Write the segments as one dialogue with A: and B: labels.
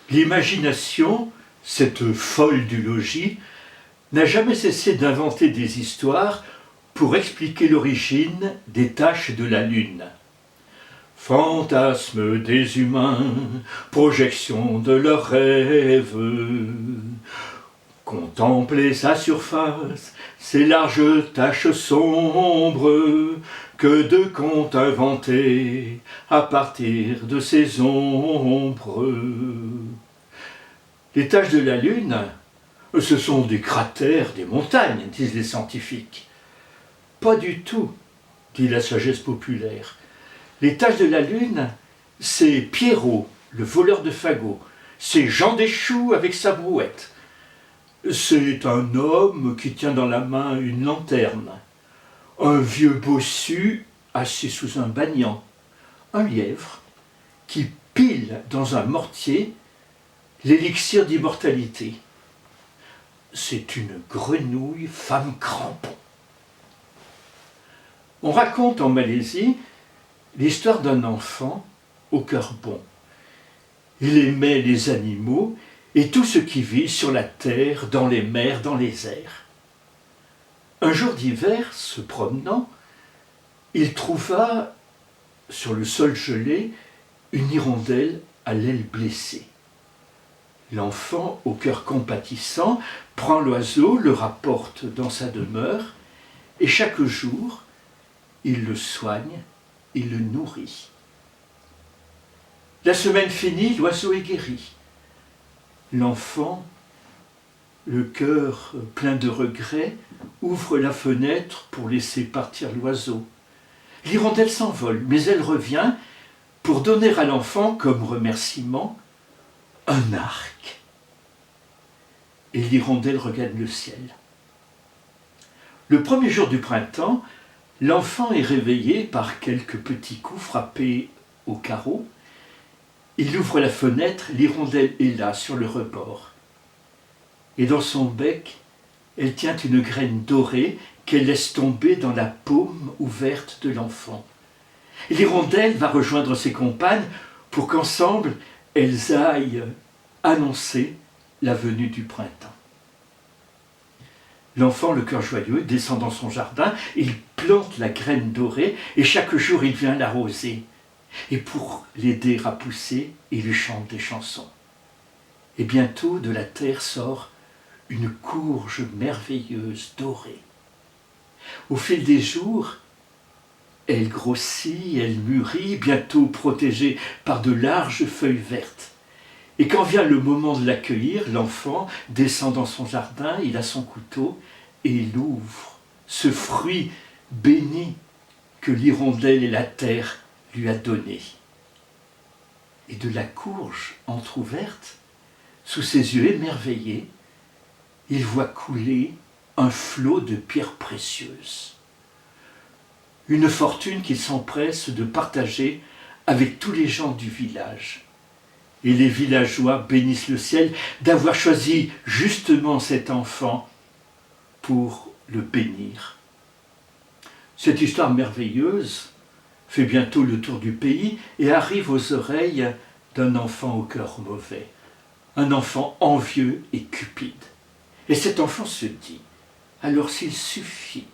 A: L'imagination, cette folle du logis, n'a jamais cessé d'inventer des histoires pour expliquer l'origine des taches de la lune. Fantasme des humains, projection de leurs rêves. Contemplez sa surface, ces larges taches sombres, que de contes inventés à partir de ces ombres. Les taches de la Lune, ce sont des cratères, des montagnes, disent les scientifiques. Pas du tout, dit la sagesse populaire. Les taches de la Lune, c'est Pierrot, le voleur de fagots. C'est Jean Deschaux avec sa brouette. C'est un homme qui tient dans la main une lanterne. Un vieux bossu assis sous un banyan. Un lièvre qui pile dans un mortier l'élixir d'immortalité. C'est une grenouille femme crampon. On raconte en Malaisie l'histoire d'un enfant au cœur bon. Il aimait les animaux et tout ce qui vit sur la terre, dans les mers, dans les airs. Un jour d'hiver, se promenant, il trouva sur le sol gelé une hirondelle à l'aile blessée. L'enfant, au cœur compatissant, prend l'oiseau, le rapporte dans sa demeure, et chaque jour, il le soigne, il le nourrit. La semaine finie, l'oiseau est guéri. L'enfant, le cœur plein de regrets, ouvre la fenêtre pour laisser partir l'oiseau. L'hirondelle s'envole, mais elle revient pour donner à l'enfant, comme remerciement, un arc. Et l'hirondelle regagne le ciel. Le premier jour du printemps, l'enfant est réveillé par quelques petits coups frappés au carreau. Il ouvre la fenêtre, l'hirondelle est là, sur le rebord. Et dans son bec, elle tient une graine dorée qu'elle laisse tomber dans la paume ouverte de l'enfant. L'hirondelle va rejoindre ses compagnes pour qu'ensemble, elles aillent annoncer la venue du printemps. L'enfant, le cœur joyeux, descend dans son jardin, il plante la graine dorée et chaque jour il vient l'arroser. Et pour l'aider à pousser, il lui chante des chansons. Et bientôt de la terre sort une courge merveilleuse dorée. Au fil des jours, elle grossit, elle mûrit, bientôt protégée par de larges feuilles vertes. Et quand vient le moment de l'accueillir, l'enfant descend dans son jardin, il a son couteau et il ouvre ce fruit béni que l'hirondelle et la terre lui a donné. Et de la courge entr'ouverte, sous ses yeux émerveillés, il voit couler un flot de pierres précieuses. Une fortune qu'il s'empresse de partager avec tous les gens du village. Et les villageois bénissent le ciel d'avoir choisi justement cet enfant pour le bénir. Cette histoire merveilleuse fait bientôt le tour du pays et arrive aux oreilles d'un enfant au cœur mauvais, un enfant envieux et cupide. Et cet enfant se dit, alors s'il suffit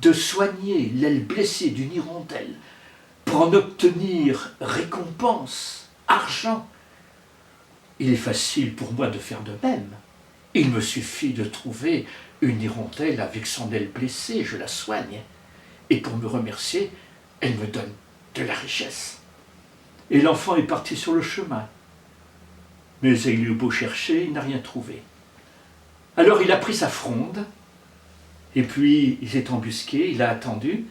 A: de soigner l'aile blessée d'une hirondelle pour en obtenir récompense, argent, il est facile pour moi de faire de même. Il me suffit de trouver une hirondelle avec son aile blessée, je la soigne. Et pour me remercier, elle me donne de la richesse. Et l'enfant est parti sur le chemin. Mais il eut beau chercher, il n'a rien trouvé. Alors il a pris sa fronde, et puis il s'est embusqué, il a attendu.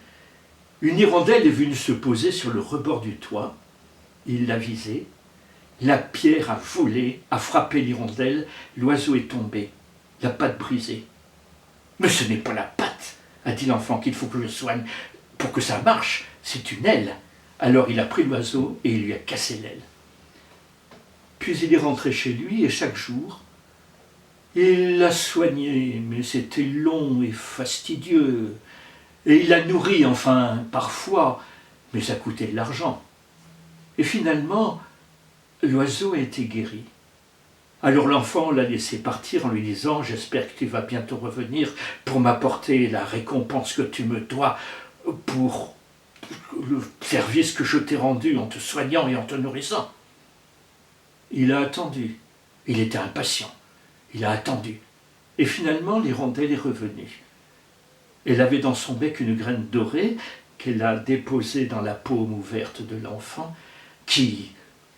A: Une hirondelle est venue se poser sur le rebord du toit. Il l'a visée. La pierre a volé, a frappé l'hirondelle, l'oiseau est tombé, la patte brisée. « Mais ce n'est pas la patte, a dit l'enfant, qu'il faut que je soigne. Pour que ça marche, c'est une aile. » Alors il a pris l'oiseau et il lui a cassé l'aile. Puis il est rentré chez lui et chaque jour, il l'a soigné, mais c'était long et fastidieux. Et il l'a nourri, enfin, parfois, mais ça coûtait de l'argent. Et finalement, l'oiseau a été guéri. Alors l'enfant l'a laissé partir en lui disant « J'espère que tu vas bientôt revenir pour m'apporter la récompense que tu me dois pour le service que je t'ai rendu en te soignant et en te nourrissant. » Il a attendu. Il était impatient. Il a attendu. Et finalement, l'hirondelle est revenue. Elle avait dans son bec une graine dorée qu'elle a déposée dans la paume ouverte de l'enfant qui,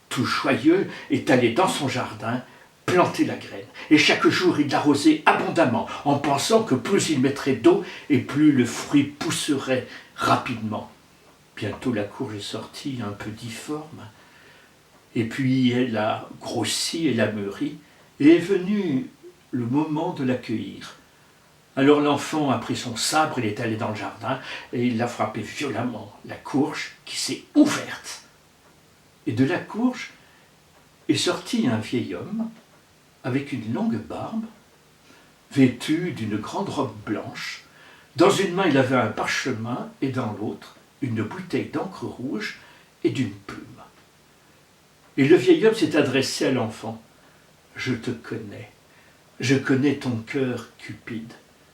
A: tout joyeux, est allé dans son jardin planter la graine. Et chaque jour, il l'arrosait abondamment en pensant que plus il mettrait d'eau et plus le fruit pousserait rapidement. Bientôt, la courge est sortie un peu difforme. Et puis, elle a grossi, elle a mûri. Et est venu le moment de l'accueillir. Alors l'enfant a pris son sabre, il est allé dans le jardin et il a frappé violemment la courge qui s'est ouverte. Et de la courge est sorti un vieil homme avec une longue barbe, vêtu d'une grande robe blanche. Dans une main, il avait un parchemin et dans l'autre, une bouteille d'encre rouge et d'une plume. Et le vieil homme s'est adressé à l'enfant. « Je te connais. Je connais ton cœur, Cupide.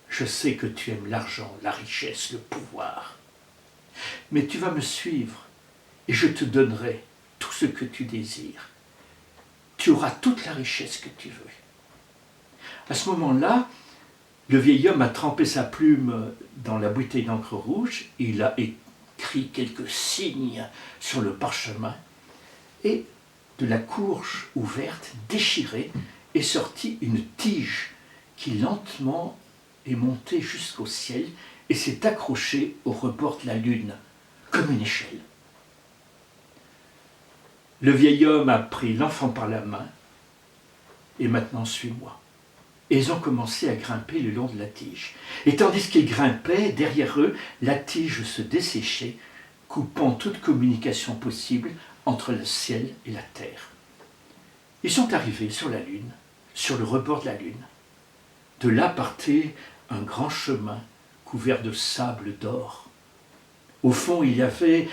A: Je sais que tu aimes l'argent, la richesse, le pouvoir. Mais tu vas me suivre et je te donnerai tout ce que tu désires. Tu auras toute la richesse que tu veux. » À ce moment-là, le vieil homme a trempé sa plume dans la bouteille d'encre rouge, il a écrit quelques signes sur le parchemin et de la courge ouverte, déchirée, est sortie une tige qui lentement est montée jusqu'au ciel et s'est accrochée au rebord de la lune, comme une échelle. Le vieil homme a pris l'enfant par la main et maintenant suis-moi. Et ils ont commencé à grimper le long de la tige. Et tandis qu'ils grimpaient, derrière eux, la tige se desséchait, coupant toute communication possible entre le ciel et la terre. Ils sont arrivés sur la lune, sur le rebord de la lune. De là partait un grand chemin couvert de sable d'or. Au fond, il y avait,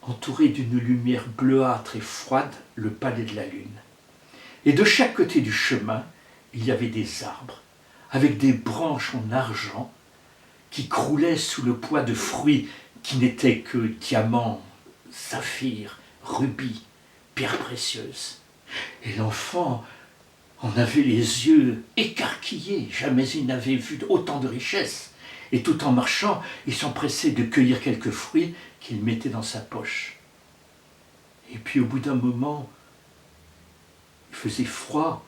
A: entouré d'une lumière bleuâtre et froide, le palais de la lune. Et de chaque côté du chemin, il y avait des arbres, avec des branches en argent, qui croulaient sous le poids de fruits qui n'étaient que diamants, saphirs, rubis, pierres précieuses. Et l'enfant en avait les yeux écarquillés, jamais il n'avait vu autant de richesses. Et tout en marchant, ils s'empressaient de cueillir quelques fruits qu'il mettait dans sa poche. Et puis au bout d'un moment, il faisait froid.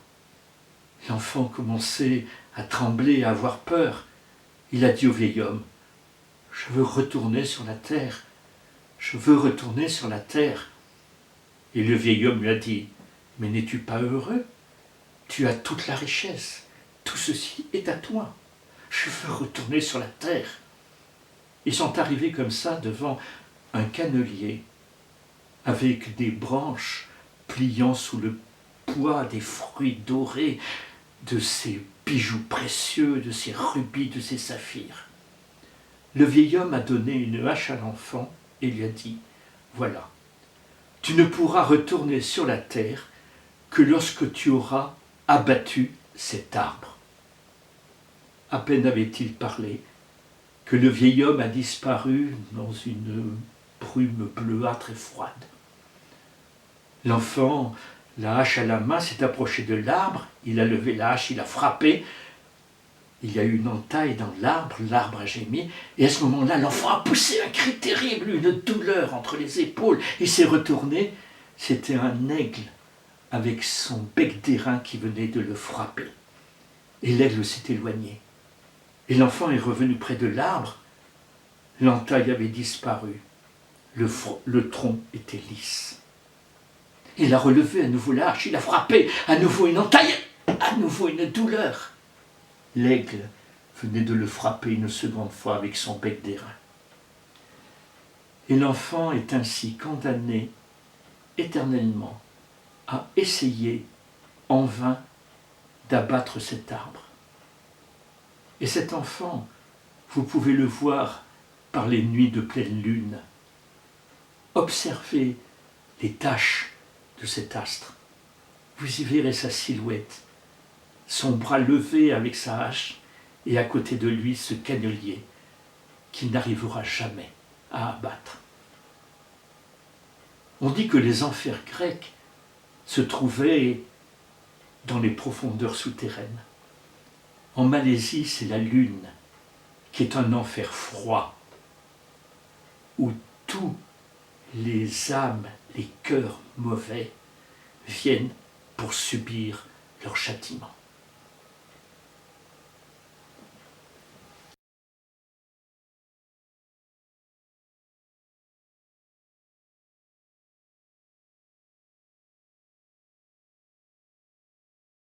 A: L'enfant commençait à trembler, à avoir peur. Il a dit au vieil homme, « Je veux retourner sur la terre. Je veux retourner sur la terre. » Et le vieil homme lui a dit, « Mais n'es-tu pas heureux? Tu as toute la richesse. Tout ceci est à toi. Je veux retourner sur la terre. » Ils sont arrivés comme ça devant un cannelier avec des branches pliant sous le poids des fruits dorés, de ces bijoux précieux, de ces rubis, de ces saphirs. Le vieil homme a donné une hache à l'enfant et lui a dit, « Voilà, tu ne pourras retourner sur la terre que lorsque tu auras abattu cet arbre. » À peine avait-il parlé que le vieil homme a disparu dans une brume bleuâtre et froide. L'enfant, la hache à la main, s'est approché de l'arbre, il a levé la hache, il a frappé, il y a eu une entaille dans l'arbre a gémi, et à ce moment-là, l'enfant a poussé un cri terrible, une douleur entre les épaules, il s'est retourné, c'était un aigle avec son bec d'airain qui venait de le frapper. Et l'aigle s'est éloigné. Et l'enfant est revenu près de l'arbre, l'entaille avait disparu, le tronc était lisse. Il a relevé à nouveau la hache, il a frappé, à nouveau une entaille, à nouveau une douleur. L'aigle venait de le frapper une seconde fois avec son bec d'airain. Et l'enfant est ainsi condamné éternellement à essayer en vain d'abattre cet arbre. Et cet enfant, vous pouvez le voir par les nuits de pleine lune. Observez les taches de cet astre. Vous y verrez sa silhouette son bras levé avec sa hache, et à côté de lui ce cannelier qu'il n'arrivera jamais à abattre. On dit que les enfers grecs se trouvaient dans les profondeurs souterraines. En Malaisie, c'est la Lune, qui est un enfer froid, où tous les âmes, les cœurs mauvais viennent pour subir leur châtiment.